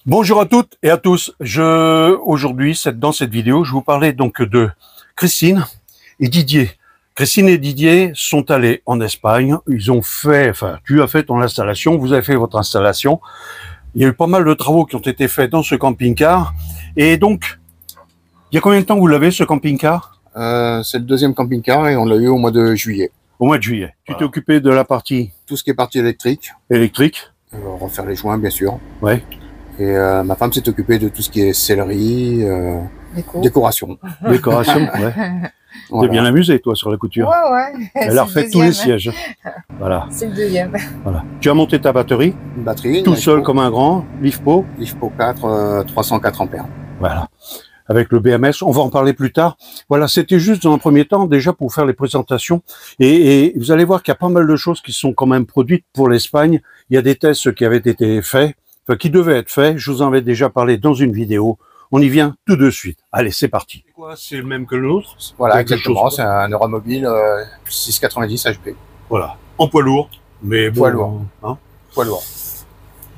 Bonjour à toutes et à tous. Aujourd'hui, dans cette vidéo, je vous parlais donc de Christine et Didier. Christine et Didier sont allés en Espagne. Ils ont fait, tu as fait ton installation, vous avez fait votre installation. Il y a eu pas mal de travaux qui ont été faits dans ce camping-car. Et donc, il y a combien de temps que vous l'avez, ce camping-car? C'est le deuxième camping-car et on l'a eu au mois de juillet. Au mois de juillet. Voilà. Tu t'es occupé de la partie Tout ce qui est partie électrique. électrique. Refaire les joints, bien sûr. Ouais. Et ma femme s'est occupée de tout ce qui est sellerie, décoration. Décoration, ouais. Voilà. T'es bien amusé, toi, sur la couture. Ouais. Elle a refait tous les sièges. Voilà. C'est le deuxième. Voilà. Tu as monté ta batterie, Une batterie. tout seul comme un grand, LiFePO. LiFePO 4, 304 ampères. Voilà. Avec le BMS, on va en parler plus tard. Voilà, c'était juste dans un premier temps, déjà pour faire les présentations. Et vous allez voir qu'il y a pas mal de choses qui sont quand même produites pour l'Espagne. Il y a des tests qui avaient été faits, qui devaient être faits. Je vous en avais déjà parlé dans une vidéo. On y vient tout de suite. Allez, c'est parti. C'est le même que le nôtre? Voilà, exactement. C'est un Euromobile 690 HP. Voilà. En poids lourd. Mais bon, poids lourd. Hein. Poids lourd.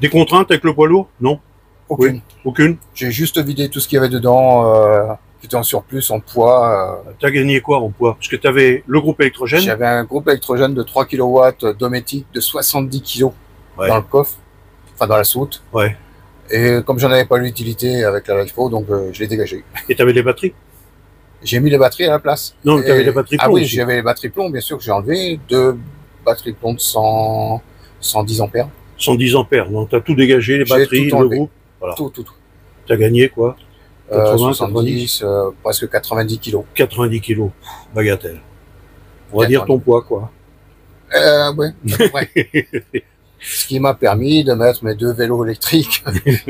Des contraintes avec le poids lourd? Non? Aucune. Oui. Aucune? J'ai juste vidé tout ce qu'il y avait dedans, qui était en surplus, en poids. T'as gagné quoi en poids? Parce que tu avais le groupe électrogène. J'avais un groupe électrogène de 3 kW Dometic de 70 kg dans le coffre, enfin dans la soute. Ouais. Et comme j'en avais pas l'utilité avec la LiFePO, donc je l'ai dégagé. Et tu avais les batteries? J'ai mis les batteries à la place. Non, tu avais les batteries plomb. Ah oui, aussi. j'avais les batteries plomb, bien sûr, que j'ai enlevé. 2 batteries plomb de 110 ampères. 110 ampères. Donc, tu as tout dégagé, les J'ai batteries, tout le enlevé. groupe. Voilà. Tout. Tu as gagné quoi? 80, 70, presque 90 kilos. 90 kilos. Bagatelle. On va 90. dire ton poids, quoi. Ouais. Ce qui m'a permis de mettre mes 2 vélos électriques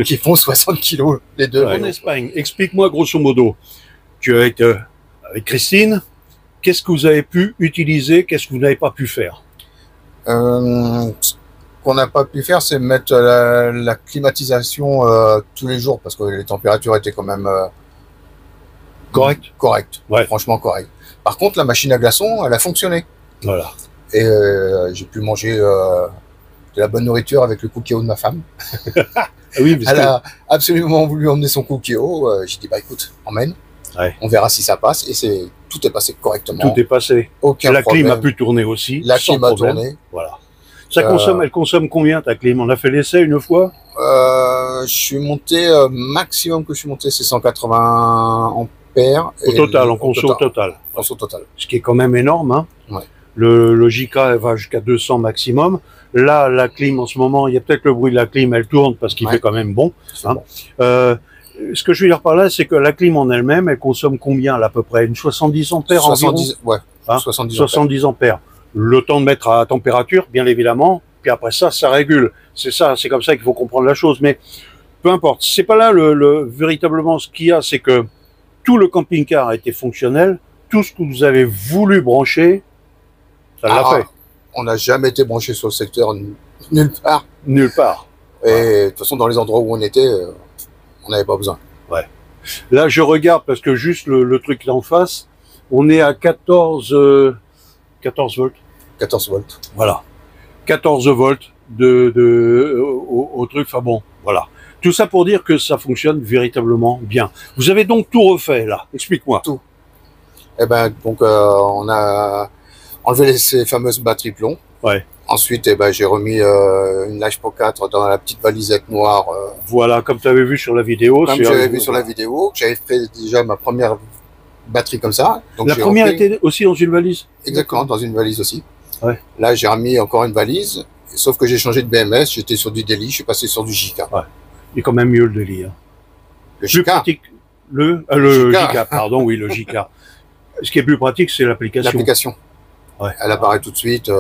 qui font 60 kilos, les deux. En Espagne, explique-moi grosso modo. Tu as été avec Christine. Qu'est-ce que vous avez pu utiliser? Qu'est-ce que vous n'avez pas pu faire? Ce qu'on n'a pas pu faire, c'est mettre la climatisation tous les jours parce que les températures étaient quand même correctes. Ouais. Franchement correctes. Par contre, la machine à glaçons, elle a fonctionné. Voilà. Et j'ai pu manger de la bonne nourriture avec le cookie-o de ma femme. Oui, parce Elle a absolument voulu emmener son cookie-o. J'ai dit, bah écoute, emmène. Ouais. On verra si ça passe. Et tout est passé correctement. tout est passé. Aucun La problème. clim a pu tourner aussi. La sans clim a problème. tourné. Voilà. Ça consomme, elle consomme combien ta clim? On a fait l'essai une fois? Je suis monté, maximum que je suis monté, c'est 180 ampères. Au total, en conso total. Conso total. Ce qui est quand même énorme, hein. Ouais. Le JK elle va jusqu'à 200 maximum. Là, la clim en ce moment, il y a peut-être le bruit de la clim, elle tourne parce qu'il fait quand même bon. Hein. Bon. Ce que je veux dire par là, c'est que la clim en elle-même, elle consomme combien à peu près? Une 70 ampères 70, environ? ouais. Hein 70 ampères. Le temps de mettre à température, bien évidemment. Puis après ça, ça régule. C'est ça, c'est comme ça qu'il faut comprendre la chose. Mais peu importe. C'est pas là véritablement ce qu'il y a, c'est que tout le camping-car a été fonctionnel. Tout ce que vous avez voulu brancher, ça l'a fait. On n'a jamais été branché sur le secteur nulle part. Nulle part. Et de toute façon, dans les endroits où on était, on n'avait pas besoin. Ouais. Là, je regarde parce que juste le truc là en face, on est à 14 volts. 14 volts. Voilà. 14 volts au truc. Enfin bon, voilà. Tout ça pour dire que ça fonctionne véritablement bien. Vous avez donc tout refait là. Explique-moi. Tout. Eh ben, donc, on a enlevé ces fameuses batteries plomb. Ouais. Ensuite, eh ben, j'ai remis une LiFePO 4 dans la petite valisette noire. Voilà, comme tu avais vu sur la vidéo. Comme j'avais vu sur la vidéo, j'avais fait déjà ma première batterie comme ça. Donc la première était aussi dans une valise? Exactement, dans une valise aussi. Ouais. Là, j'ai remis encore une valise, sauf que j'ai changé de BMS, j'étais sur du Daily, je suis passé sur du JK. Ouais. Il est quand même mieux le Daily. Hein. Le Plus JK. pratique. Le JK, pardon, oui, le JK. Ce qui est plus pratique, c'est l'application. L'application. Ouais. Elle apparaît tout de suite,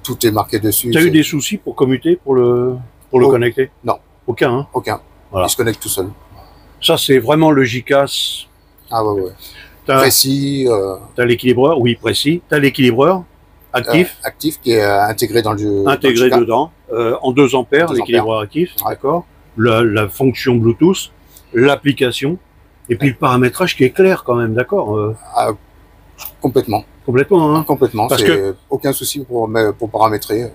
tout est marqué dessus. Tu as eu des soucis pour commuter, pour le connecter? Non. Aucun, hein? Aucun. Voilà. Il se connecte tout seul. Ça, c'est vraiment le JK. Ah ouais. T'as Précis. l'équilibreur, oui, précis. T'as l'équilibreur actif. Actif qui est intégré dans le Intégré dans le JK. dedans, en 2 ampères, 2 l'équilibreur actif, Ouais. d'accord. La fonction Bluetooth, l'application, et puis le paramétrage qui est clair quand même, d'accord. Complètement. Complètement, hein. Complètement. Parce C'est aucun souci pour paramétrer.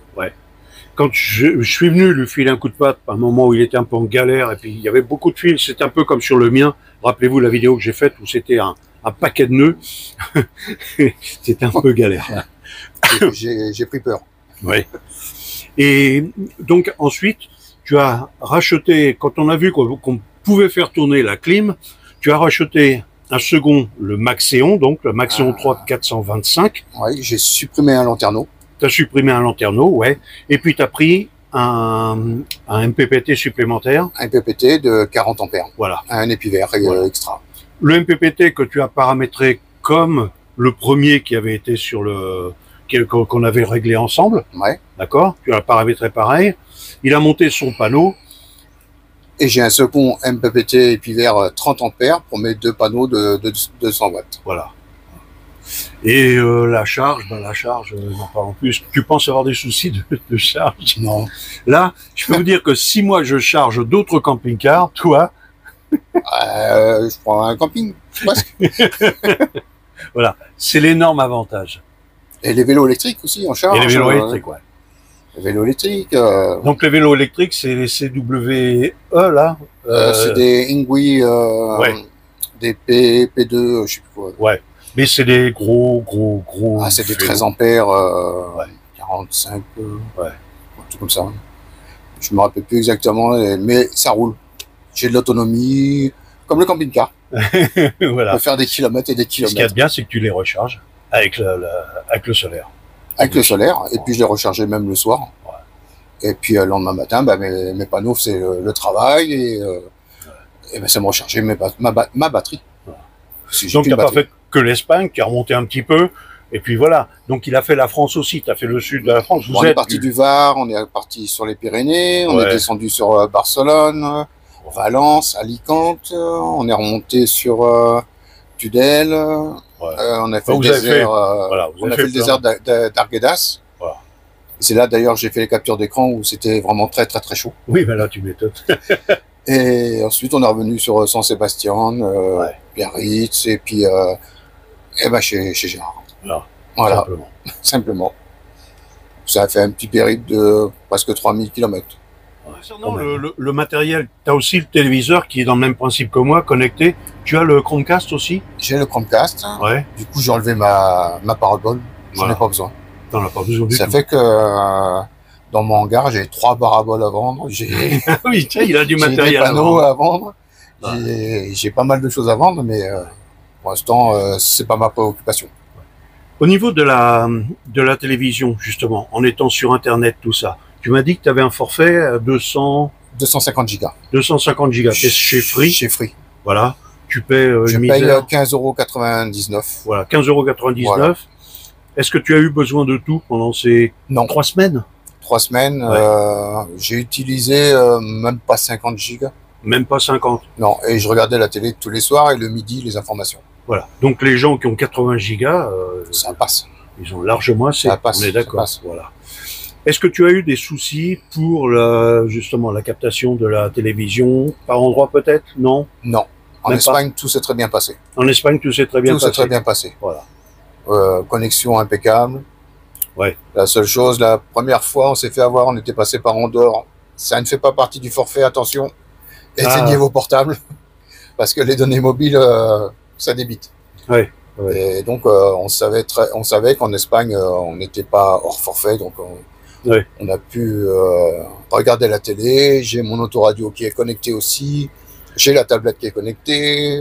quand je suis venu lui filer un coup de patte à un moment où il était un peu en galère et puis il y avait beaucoup de fils, c'était un peu comme sur le mien. Rappelez-vous la vidéo que j'ai faite où c'était un paquet de nœuds. C'était un peu galère. J'ai pris peur. Oui. Et donc ensuite, tu as racheté, quand on a vu qu'on pouvait faire tourner la clim, tu as racheté un second, le Maxéon, donc le Maxéon 3 425. Oui, j'ai supprimé un lanterneau. Tu as supprimé un lanterneau, ouais. Et puis tu as pris un MPPT supplémentaire. Un PPT de 40 ampères. Voilà. Un épivert Voilà. extra. Le MPPT que tu as paramétré comme le premier qui avait été sur qu'on avait réglé ensemble. Ouais. D'accord? Tu l'as paramétré pareil. Il a monté son panneau. Et j'ai un second MPPT épivert 30 ampères pour mes 2 panneaux de 200 watts. Voilà. Et la charge, n'en parlons plus. Tu penses avoir des soucis de charge? Non. Là, je peux vous dire que si moi je charge d'autres camping-cars, toi... Je prends un camping, presque. Voilà, c'est l'énorme avantage. Et les vélos électriques aussi, en charge. Et les vélos électriques, ouais. Les vélos électriques. Donc les vélos électriques, c'est les CWE, là. C'est des Ingui, ouais. des P2, je sais plus quoi. Ouais, mais c'est des gros. Ah, c'est des vélos. 13 ampères, ouais. 45, ouais. Un truc comme ça. Je me rappelle plus exactement, mais ça roule. J'ai de l'autonomie, comme le camping-car. Voilà. On peut faire des kilomètres et des Ce kilomètres. qu'il y a de bien, c'est que tu les recharges avec le solaire. Avec le solaire, et puis je l'ai rechargé même le soir. Ouais. Et puis le lendemain matin, bah, mes panneaux, c'est le travail, et ben, ça m'a rechargé ma batterie. Ouais. Si donc tu n'as pas fait que l'Espagne, qui a remonté un petit peu, et puis voilà. Donc il a fait la France aussi, tu as fait le sud de la France. On est parti du Var, on est parti sur les Pyrénées, on est descendu sur Barcelone, Valence, Alicante, on est remonté sur Tudel, on a fait le désert, on a fait le désert d'Arguedas. Voilà. C'est là d'ailleurs j'ai fait les captures d'écran où c'était vraiment très chaud. Oui, ben là tu m'étonnes. Et ensuite on est revenu sur San Sébastien, Biarritz et puis ben chez Gérard. Voilà. Simplement. Ça a fait un petit périple de presque 3000 km. Concernant le matériel, tu as aussi le téléviseur qui est dans le même principe que moi, connecté. Tu as le Chromecast aussi? J'ai le Chromecast. Ouais. Du coup, j'ai enlevé ma parabole. J'en ai pas besoin. T'en as pas besoin du tout. Ça fait que dans mon hangar, j'ai 3 paraboles à vendre. Oui, tiens, il a du matériel des panneaux à vendre. J'ai pas mal de choses à vendre, mais pour l'instant, c'est pas ma préoccupation. Au niveau de la télévision, justement, en étant sur Internet, tout ça, tu m'as dit que tu avais un forfait à 250 gigas. 250 gigas. C'est chez Free. Chez Free. Voilà. Tu paies je paye 15,99 €. Voilà, 15,99 €. Voilà. Est-ce que tu as eu besoin de tout pendant ces 3 semaines? 3 semaines. J'ai utilisé même pas 50 gigas. Même pas 50? Non. Et je regardais la télé tous les soirs et le midi, les informations. Voilà. Donc les gens qui ont 80 gigas, ça passe. Ils ont largement assez. Ça passe. On est d'accord. Voilà. Est-ce que tu as eu des soucis pour justement la captation de la télévision par endroit peut-être? Non. Non. En Espagne, tout s'est très bien passé. En Espagne, tout s'est très bien passé. Tout s'est très bien passé. Voilà. Connexion impeccable. Ouais. La seule chose, la première fois, on s'est fait avoir, on était passé par Andorre. Ça ne fait pas partie du forfait, attention. Éteignez vos portables, parce que les données mobiles, ça débite. Ouais. Et donc, on savait qu'en Espagne, on n'était pas hors forfait, donc on a pu regarder la télé. J'ai mon autoradio qui est connecté aussi. J'ai la tablette qui est connectée.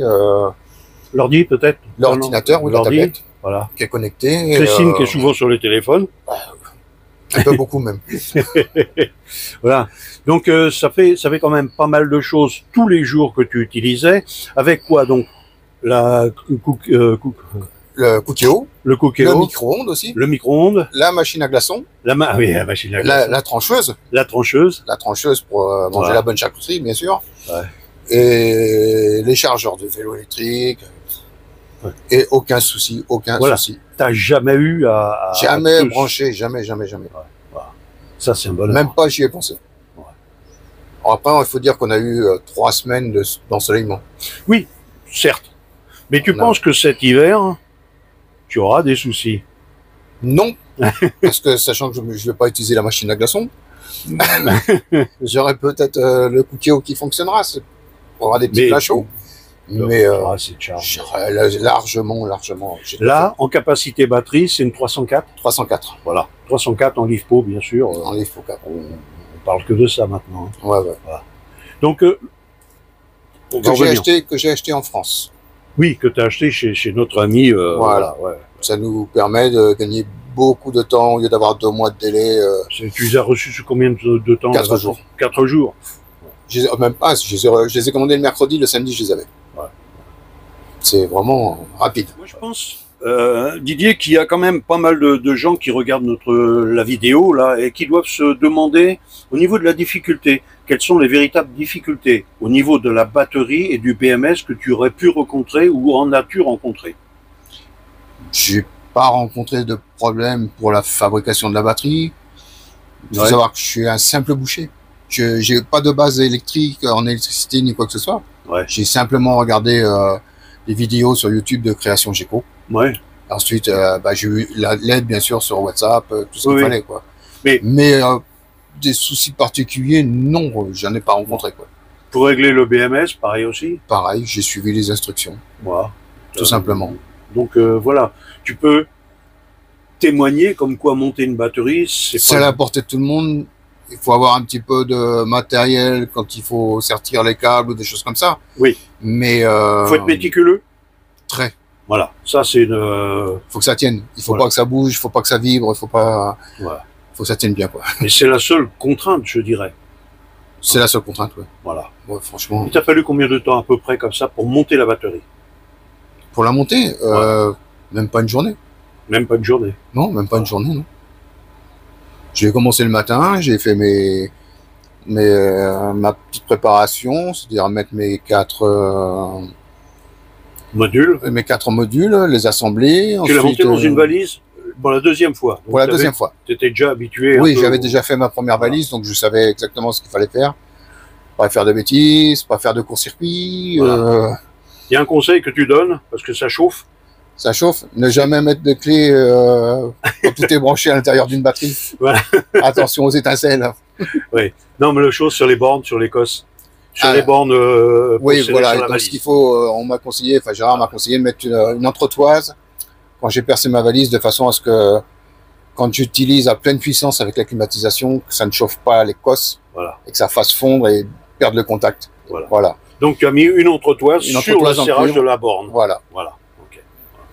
L'ordi peut-être? L'ordinateur, oui, la tablette. Voilà. Qui est connectée. Christine qui est souvent sur les téléphones. Un peu beaucoup même. Voilà. Donc ça fait quand même pas mal de choses tous les jours que tu utilisais. Avec quoi donc? Le Cookéo. Le Cookéo. Le micro-ondes aussi. Le micro-ondes. La machine à glaçons. Oui, la machine à glaçons. La trancheuse. La trancheuse. La trancheuse pour manger la bonne charcuterie, bien sûr. Ouais. Et les chargeurs de vélo électrique. Ouais. Et aucun souci, aucun souci. T'as jamais eu à jamais branché, jamais. Ouais. Voilà. Ça, c'est un bonheur. Même pas, j'y ai pensé. Ouais. Après, il faut dire qu'on a eu 3 semaines d'ensoleillement. Oui, certes. Mais tu penses que cet hiver, tu auras des soucis? Non. Parce que, sachant que je ne vais pas utiliser la machine à glaçons, J'aurai peut-être le Cookeo qui fonctionnera pour avoir des petits plats chauds. Mais j'aurai largement. Là, en capacité batterie, c'est une 304. 304. Voilà. 304 en LiFePO, bien sûr. En LiFePO 4. On parle que de ça maintenant. Hein. Ouais. Voilà. Donc, que j'ai acheté en France. Oui, que tu as acheté chez notre ami. Voilà. Ouais. Ça nous permet de gagner beaucoup de temps au lieu d'avoir 2 mois de délai. Tu les as reçus sur combien de temps? 4 jours. 4 jours. Même pas, je les ai commandés le mercredi, le samedi je les avais. Ouais. C'est vraiment rapide. Moi je pense, Didier, qu'il y a quand même pas mal de gens qui regardent la vidéo là et qui doivent se demander au niveau de la difficulté, quelles sont les véritables difficultés au niveau de la batterie et du BMS que tu aurais pu rencontrer ou en as-tu rencontré? J'ai pas rencontré de problème pour la fabrication de la batterie. Il faut savoir que je suis un simple boucher. Je n'ai pas de base électrique en électricité ni quoi que ce soit. Ouais. J'ai simplement regardé des vidéos sur YouTube de création Geco. Ouais. Ensuite, j'ai eu l'aide bien sûr sur WhatsApp, tout ce qu'il fallait quoi. Mais des soucis particuliers, non, j'en ai pas rencontré quoi. Pour régler le BMS, pareil aussi. Pareil, j'ai suivi les instructions. Voilà. Tout simplement. Donc voilà, tu peux témoigner comme quoi monter une batterie, c'est à la portée de tout le monde. Il faut avoir un petit peu de matériel quand il faut sortir les câbles ou des choses comme ça. Oui. Mais faut être méticuleux. Très. Voilà. Ça c'est une. Faut que ça tienne. Il faut pas que ça bouge. Il faut pas que ça vibre. Il faut pas. Voilà. Faut que ça tienne bien quoi. Mais c'est la seule contrainte, je dirais. C'est la seule contrainte, ouais. Voilà. Ouais, franchement. Il t'a fallu combien de temps à peu près comme ça pour monter la batterie? Pour la monter, même pas une journée. Même pas une journée. Non, même pas une journée, non. J'ai commencé le matin, j'ai fait ma petite préparation, c'est-à-dire mettre mes 4 modules. Mes 4 modules, les assembler. Tu l'as monté dans une valise pour la deuxième fois. Donc pour la deuxième fois. Tu étais déjà habitué. Oui, j'avais déjà fait ma première valise, donc je savais exactement ce qu'il fallait faire. Pas faire de bêtises, pas faire de court-circuit. Voilà. Il y a un conseil que tu donnes, parce que ça chauffe. Ça chauffe. Ne jamais mettre de clé quand tout est branché à l'intérieur d'une batterie. Voilà. Attention aux étincelles. Oui. Non, mais le chose sur les bornes, sur les cosses. Sur les bornes. Oui, voilà. Donc, ce qu'il faut, on m'a conseillé, enfin Gérard m'a conseillé de mettre une entretoise quand j'ai percé ma valise, de façon à ce que quand j'utilise à pleine puissance avec la climatisation, que ça ne chauffe pas les cosses, voilà, et que ça fasse fondre et perdre le contact. Voilà. Donc tu as mis une entretoise sur le serrage de la borne. Voilà. Okay.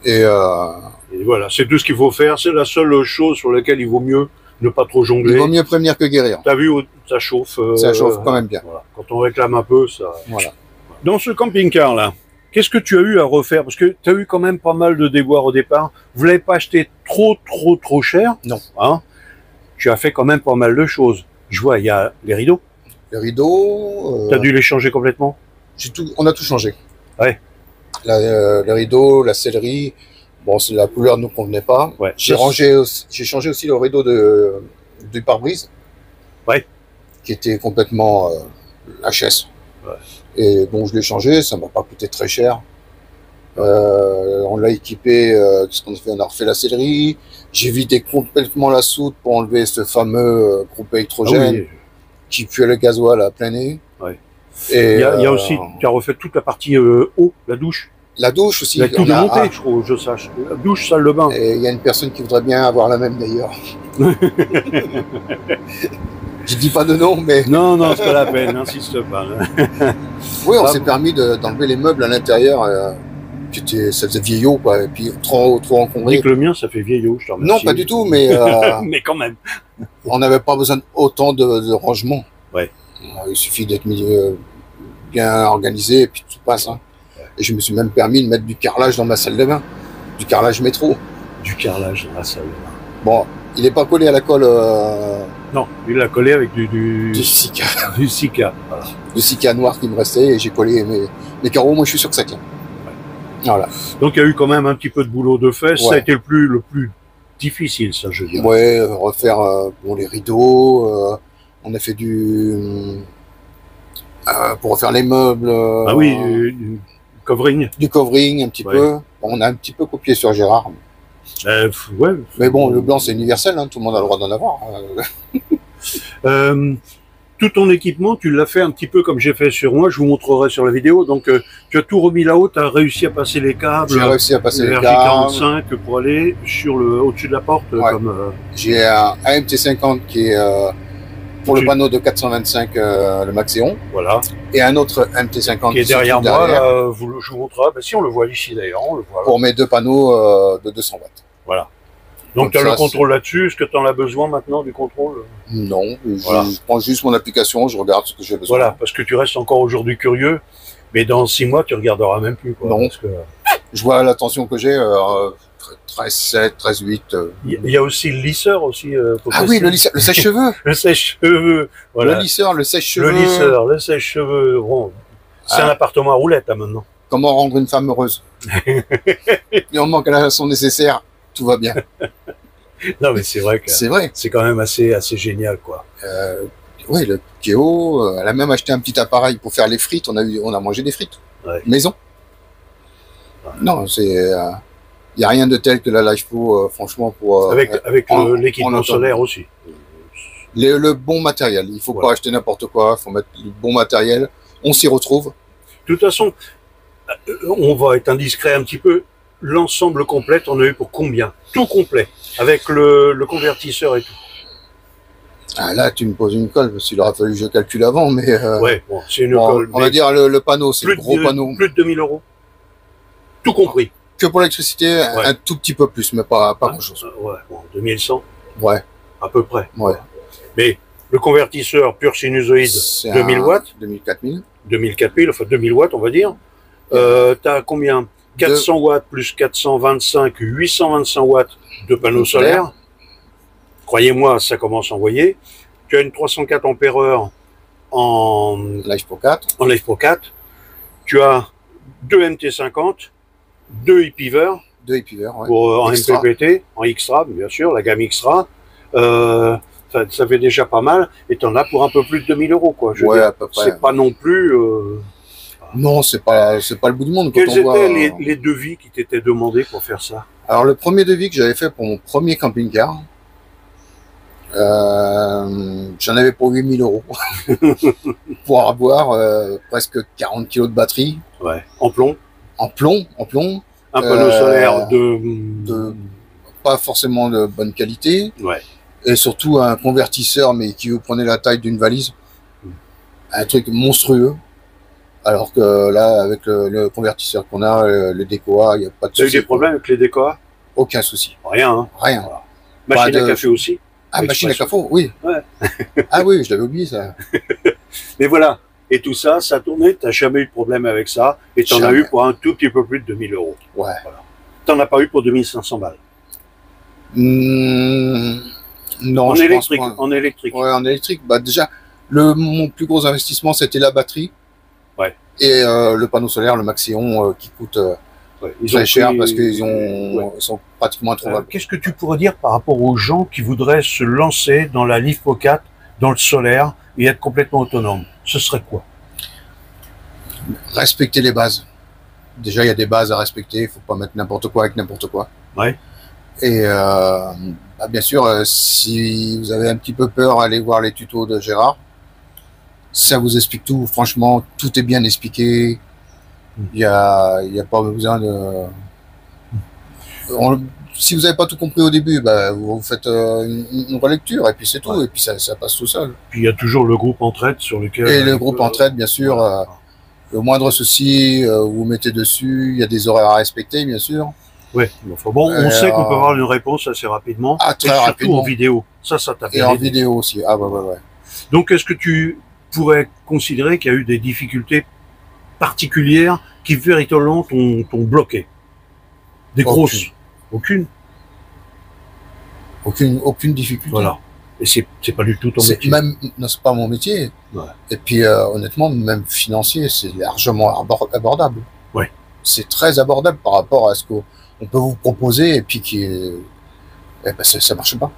Et voilà, c'est tout ce qu'il faut faire. C'est la seule chose sur laquelle il vaut mieux ne pas trop jongler. Il vaut mieux prévenir que guérir. T'as vu, ça chauffe. Ça chauffe quand même bien. Voilà. Quand on réclame un peu, ça. Voilà. Dans ce camping-car là, qu'est-ce que tu as eu à refaire? Parce que tu as eu quand même pas mal de déboires au départ. Vous l'avez pas acheté trop cher? Non. Hein? Tu as fait quand même pas mal de choses. Je vois, il y a les rideaux. Les rideaux. Tu as dû les changer complètement? On a tout changé. Ouais. Les rideaux, la sellerie. Bon, la couleur ne nous convenait pas. Ouais. J'ai changé aussi le rideau du pare-brise. Ouais. Qui était complètement HS. Ouais. Et bon, je l'ai changé, ça m'a pas coûté très cher. On l'a équipé, qu'est-ce qu'on a fait? On a refait la sellerie. J'ai vidé complètement la soute pour enlever ce fameux groupe électrogène qui pue le gasoil à plein nez. Ouais. Et il y a aussi, tu as refait toute la partie eau, la douche. La douche aussi. Il a tout démonté, je trouve, je sache. La douche, salle de bain. Et il y a une personne qui voudrait bien avoir la même d'ailleurs. Je dis pas de nom, mais... Non, c'est pas la peine, n'insiste pas. Oui, on s'est permis d'enlever les meubles à l'intérieur. Ça faisait vieillot, quoi, et puis trop encombré. Dis que le mien, ça fait vieillot, je te remercie. Non, pas du tout, mais... mais quand même. On n'avait pas besoin d'autant de rangement. Ouais. Il suffit d'être bien organisé, et puis tout passe. Hein. Ouais. Et je me suis même permis de mettre du carrelage dans ma salle de bain. Du carrelage métro. Du carrelage dans la salle de bain. Bon, il n'est pas collé à la colle... Non, il l'a collé avec du Sika. Du Sika, voilà. Du Sika noir qui me restait, et j'ai collé mes carreaux. Moi, je suis sûr que ça tient. Ouais. Voilà. Donc, il y a eu quand même un petit peu de boulot de fait. Ouais. Ça a été le plus difficile, ça, je dirais. Ouais, refaire les rideaux. On a fait pour refaire les meubles. Ah oui, du covering. Du covering, un petit peu. Bon, on a un petit peu copié sur Gérard. Ouais. Mais bon, le blanc, c'est universel, hein, tout le monde a le droit d'en avoir. Tout ton équipement, tu l'as fait un petit peu comme j'ai fait sur moi, je vous montrerai sur la vidéo. Donc, tu as tout remis là-haut, tu as réussi à passer les câbles. J'ai réussi à passer les câbles. RJ45 pour aller sur au-dessus de la porte. Ouais. J'ai un MT50 qui est pour le panneau de 425 le Maxéon. Voilà. Et un autre MT50 qui est derrière moi. Là, je vous montrerai. Ben, si on le voit ici d'ailleurs, on le voit. Pour mes deux panneaux de 200 watts. Voilà. Donc tu as le contrôle là-dessus. Est-ce que tu en as besoin maintenant du contrôle? Non, voilà. Je prends juste mon application, je regarde ce que j'ai besoin. Voilà, parce que tu restes encore aujourd'hui curieux, mais dans 6 mois tu regarderas même plus. Quoi, non, parce que... je vois la tension que j'ai, 13,7, 13,8. Il y a aussi le lisseur aussi. Ah oui, le lisseur, le sèche-cheveux. Le sèche-cheveux. Voilà. Le lisseur, le sèche-cheveux. Le lisseur, le sèche-cheveux. Bon, c'est un appartement à roulettes hein, maintenant. Comment rendre une femme heureuse? Il en manque à la façon nécessaire. Tout va bien. Non, mais c'est vrai que c'est quand même assez génial, quoi. Oui, le Keo, elle a même acheté un petit appareil pour faire les frites. On a mangé des frites. Ouais. Maison. Ouais. Non, c'est, il n'y a rien de tel que la LivePro, franchement, pour. Avec l'équipement solaire aussi. Le bon matériel. Il faut pas acheter n'importe quoi. Il faut mettre le bon matériel. On s'y retrouve. De toute façon, on va être indiscret un petit peu. L'ensemble complet, on a eu pour combien? Tout complet, avec le convertisseur et tout. Ah là, tu me poses une colle, parce qu'il aurait fallu que je calcule avant, mais... ouais, bon, c'est une colle. On va dire le panneau, c'est le gros panneau. Plus de 2000 €. Tout compris. Que pour l'électricité, un tout petit peu plus, mais pas grand-chose. Ouais, bon, 2100. Ouais. À peu près. Ouais. Mais le convertisseur pur sinusoïde, 2000 watts. 2000-4000. 2000-4000, enfin 2000 watts, on va dire. T'as combien? 400 watts plus 425, 825 watts de panneaux solaires. Croyez-moi, ça commence à envoyer. Tu as une 304 ampères-heure en LivePro 4. En LivePro 4. Tu as 2 MT50, 2 ePiver. 2 ePiver, ouais. En MPPT, en Xtra, bien sûr, la gamme Xtra. Ça fait déjà pas mal. Et tu en as pour un peu plus de 2000 €, quoi. Ouais, à peu près. C'est pas non plus... Non, c'est pas le bout du monde. Quels étaient les devis qui t'étaient demandés pour faire ça? Alors, le premier devis que j'avais fait pour mon premier camping-car, j'en avais pour 8000 € pour avoir presque 40 kg de batterie. Ouais. En plomb. En plomb. Un panneau solaire de pas forcément de bonne qualité. Ouais. Et surtout un convertisseur, mais qui vous prenait la taille d'une valise. Un truc monstrueux. Alors que là, avec le convertisseur qu'on a, le DECOA, il n'y a pas de souci. Tu as eu des problèmes avec les DECOA? Aucun souci. Rien, hein? Rien. Voilà. Machine à café aussi? Ah, machine à café, oui. Ouais. Ah oui, je l'avais oublié, ça. Mais voilà. Et tout ça, ça tournait, tu n'as jamais eu de problème avec ça, et tu en as eu pour un tout petit peu plus de 2000 €. Ouais. Voilà. Tu n'en as pas eu pour 2500 balles? Non, en je électrique, pense pas. En électrique. Ouais, en électrique. Bah, déjà, mon plus gros investissement, c'était la batterie. Ouais. Et le panneau solaire, le Maxéon, qui coûte très cher parce qu'ils sont pratiquement introuvables. Qu'est-ce que tu pourrais dire par rapport aux gens qui voudraient se lancer dans la LivePro 4, dans le solaire, et être complètement autonome? Ce serait quoi? Respecter les bases. Déjà, il y a des bases à respecter. Il ne faut pas mettre n'importe quoi avec n'importe quoi. Ouais. Et bien sûr, si vous avez un petit peu peur, allez voir les tutos de Gérard. Ça vous explique tout. Franchement, tout est bien expliqué. Il y a pas besoin de... si vous n'avez pas tout compris au début, bah, vous faites une relecture et puis c'est tout. Ouais. Et puis ça passe tout seul. Puis il y a toujours le groupe Entraide sur lequel... Et le groupe Entraide, bien sûr. Le moindre souci, vous mettez dessus. Il y a des horaires à respecter, bien sûr. Oui, enfin bon, on sait qu'on peut avoir une réponse assez rapidement. Ah, très surtout rapidement. En vidéo. Ça t'a bien Et en aidé. vidéo aussi. Ah, ouais. Donc, est-ce que tu pourrais considérer qu'il y a eu des difficultés particulières qui véritablement t'ont bloqué? Des grosses? Aucune difficulté. Voilà. Et c'est pas du tout ton métier. Non, c'est pas mon métier. Ouais. Et puis, honnêtement, même financier, c'est largement abordable. Ouais. C'est très abordable par rapport à ce qu'on peut vous proposer et puis ça marche pas.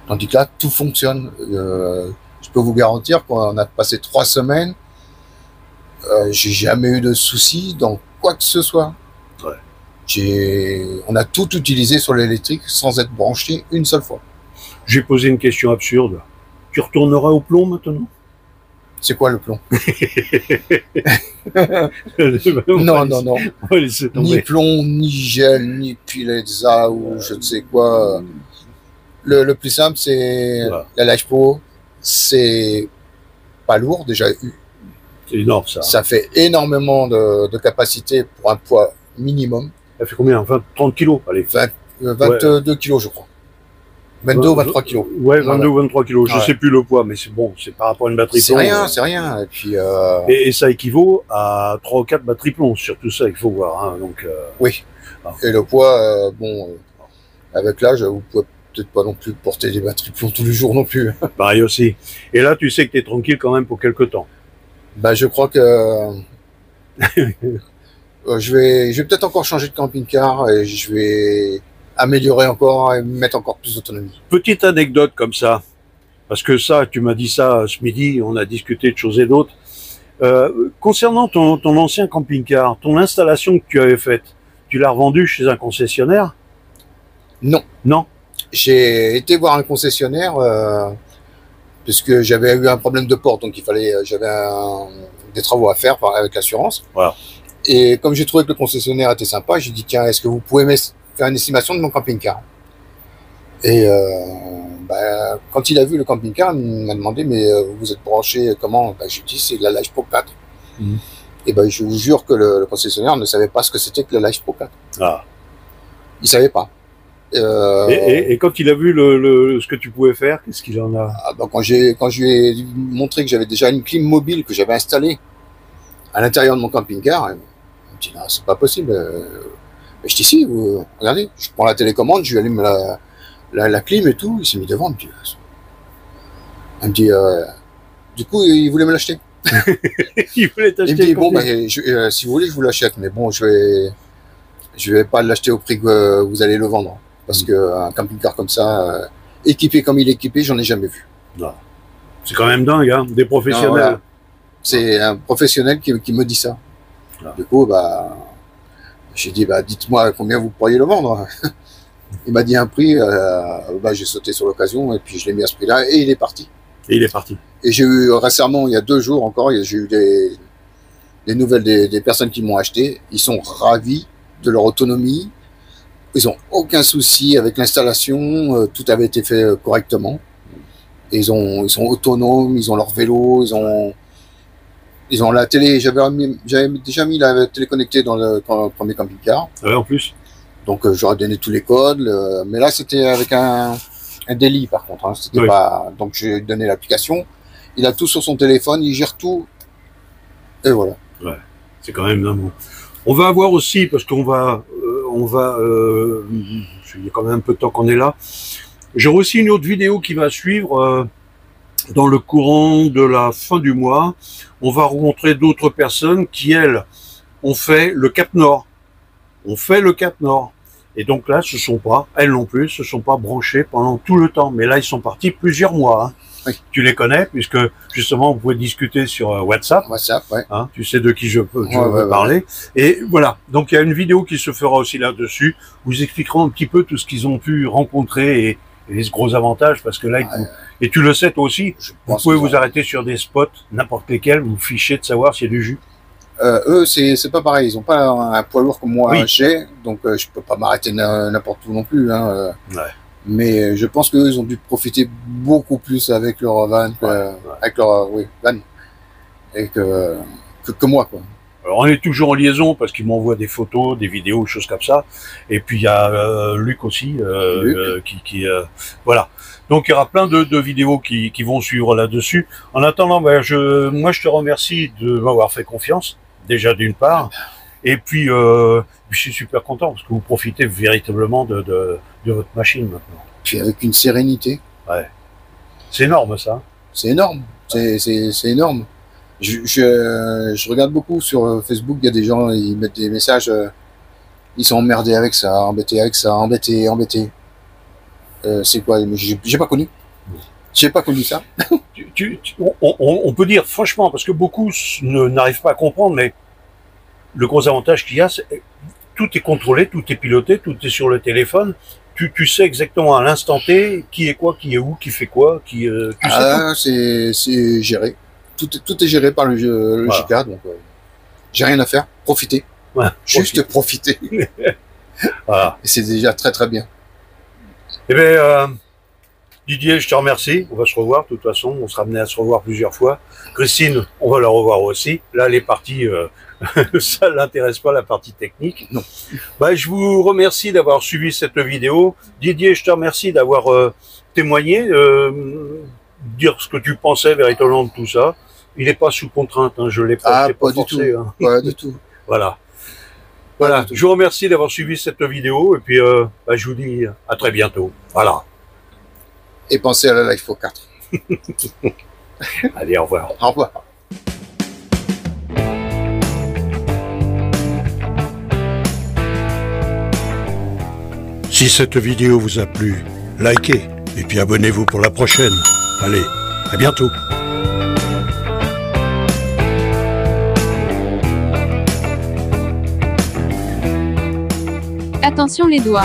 Tandis que là, tout fonctionne. Je peux vous garantir qu'on a passé 3 semaines. J'ai jamais eu de soucis dans quoi que ce soit. Ouais. On a tout utilisé sur l'électrique sans être branché une seule fois. J'ai posé une question absurde. Tu retourneras au plomb maintenant? C'est quoi le plomb? Non, non, non. Ni plomb, ni gel, ni Pilezza ou je ne sais quoi. Le plus simple, c'est la Life Pro. C'est pas lourd, déjà. C'est énorme, ça. Ça fait énormément de capacité pour un poids minimum. Ça fait combien? 30 kilos? Allez. 22 kilos, je crois. 22 ou 23 kilos. Ouais, 22 ou 23 kilos. Je sais plus le poids, mais c'est bon, c'est par rapport à une batterie plomb. C'est rien. Et puis. Et ça équivaut à 3 ou 4 batteries plomb. Surtout ça, il faut voir. Hein, donc. Oui. Et le poids, bon, avec l'âge, vous pouvez peut-être pas non plus porter des batteries plomb tous les jours non plus. Pareil aussi. Et là, tu sais que tu es tranquille quand même pour quelques temps. Bah, je crois que je vais peut-être encore changer de camping-car et je vais améliorer encore et mettre encore plus d'autonomie. Petite anecdote comme ça, parce que ça, tu m'as dit ça ce midi, on a discuté de choses et d'autres. Concernant ton ancien camping-car, ton installation que tu avais faite, tu l'as revendue chez un concessionnaire? Non. Non. J'ai été voir un concessionnaire puisque j'avais eu un problème de porte, donc j'avais des travaux à faire avec l'assurance. Voilà. Et comme j'ai trouvé que le concessionnaire était sympa, j'ai dit tiens, est-ce que vous pouvez faire une estimation de mon camping-car? Et quand il a vu le camping-car, il m'a demandé mais vous êtes branché comment? J'ai dit c'est la Life Pro 4. Et je vous jure que le concessionnaire ne savait pas ce que c'était que la Life Pro 4. Ah. Il savait pas. Et quand il a vu ce que tu pouvais faire, qu'est-ce qu'il en a? Quand je lui ai montré que j'avais déjà une clim mobile que j'avais installée à l'intérieur de mon camping-car, il me dit non, c'est pas possible. Je dis si, regardez, je prends la télécommande, je lui allume la clim et tout, il s'est mis devant, il me dit du coup il voulait me l'acheter. Il voulait t'acheter. Il me dit bon si vous voulez je vous l'achète, mais bon je vais pas l'acheter au prix que vous allez le vendre. Parce qu'un camping-car comme ça, équipé comme il est équipé, j'en ai jamais vu. C'est quand même dingue, hein, des professionnels. Voilà. C'est un professionnel qui me dit ça. Du coup, j'ai dit, dites-moi combien vous pourriez le vendre. Il m'a dit un prix, j'ai sauté sur l'occasion et puis je l'ai mis à ce prix-là et il est parti. Et il est parti. Et j'ai eu récemment, il y a 2 jours encore, j'ai eu des nouvelles des personnes qui m'ont acheté. Ils sont ravis de leur autonomie. Ils ont aucun souci avec l'installation, tout avait été fait correctement. Et ils sont autonomes, ils ont leur vélo, ils ont la télé. J'avais déjà mis la télé connectée dans le premier camping-car. Ouais, en plus. Donc j'aurais donné tous les codes, mais là c'était avec un délit par contre. Hein, c'était pas. Donc j'ai donné l'application. Il a tout sur son téléphone, il gère tout. Et voilà. Ouais, c'est quand même dingue. On va avoir aussi, parce qu'on va, il y a quand même un peu de temps qu'on est là. J'aurai aussi une autre vidéo qui va suivre dans le courant de la fin du mois. On va rencontrer d'autres personnes qui, elles, ont fait le Cap Nord. Et donc là, elles non plus, se sont pas branchées pendant tout le temps. Mais là, ils sont partis plusieurs mois. Hein. Oui. Tu les connais, puisque justement, vous pouvez discuter sur WhatsApp. Ouais. Hein, tu sais de qui je veux parler. Ouais. Et voilà. Donc, il y a une vidéo qui se fera aussi là-dessus. Vous expliquerons un petit peu tout ce qu'ils ont pu rencontrer et les gros avantages, parce que là, et tu le sais toi aussi, vous pouvez vous arrêter sur des spots, n'importe lesquels, vous fichez de savoir s'il y a du jus. Eux, c'est pas pareil. Ils ont pas un poids lourd comme moi j'ai, donc je peux pas m'arrêter n'importe où non plus. Hein, Mais je pense qu'eux, ils ont dû profiter beaucoup plus avec leur van, avec leur van, et que moi, quoi. Alors, on est toujours en liaison parce qu'ils m'envoient des photos, des vidéos, choses comme ça. Et puis il y a Luc aussi, qui voilà. Donc il y aura plein de vidéos qui vont suivre là-dessus. En attendant, moi je te remercie de m'avoir fait confiance, déjà d'une part. Et puis je suis super content parce que vous profitez véritablement de votre machine maintenant. Puis avec une sérénité. Ouais. C'est énorme ça. C'est énorme. C'est énorme. Je regarde beaucoup sur Facebook, il y a des gens, ils mettent des messages, ils sont emmerdés avec ça, embêtés avec ça, embêtés. C'est quoi? J'ai pas connu. J'ai pas connu ça. On peut dire franchement, parce que beaucoup n'arrivent pas à comprendre, mais le gros avantage qu'il y a, c'est tout est contrôlé, tout est piloté, tout est sur le téléphone. tu sais exactement à l'instant T qui est quoi, qui est où, qui fait quoi, tu sais c'est géré. Tout est géré par le voilà. JK, donc j'ai rien à faire. Profiter. Ouais, Juste profiter. voilà. Et c'est déjà très très bien. Eh bien, Didier, je te remercie. On va se revoir, de toute façon. On sera amené à se revoir plusieurs fois. Christine, on va la revoir aussi. Là, les parties, ça l'intéresse pas, la partie technique. Non. Bah, je vous remercie d'avoir suivi cette vidéo. Didier, je te remercie d'avoir témoigné, dire ce que tu pensais véritablement de tout ça. Il n'est pas sous contrainte, hein, je l'ai pas, Pas du forcé. tout. Hein. Pas du tout. Voilà. Voilà, je vous remercie d'avoir suivi cette vidéo et puis bah, je vous dis à très bientôt. Voilà. Et pensez à la Life 4. Allez, au revoir. Au revoir. Si cette vidéo vous a plu, likez et puis abonnez-vous pour la prochaine. Allez, à bientôt. Attention les doigts.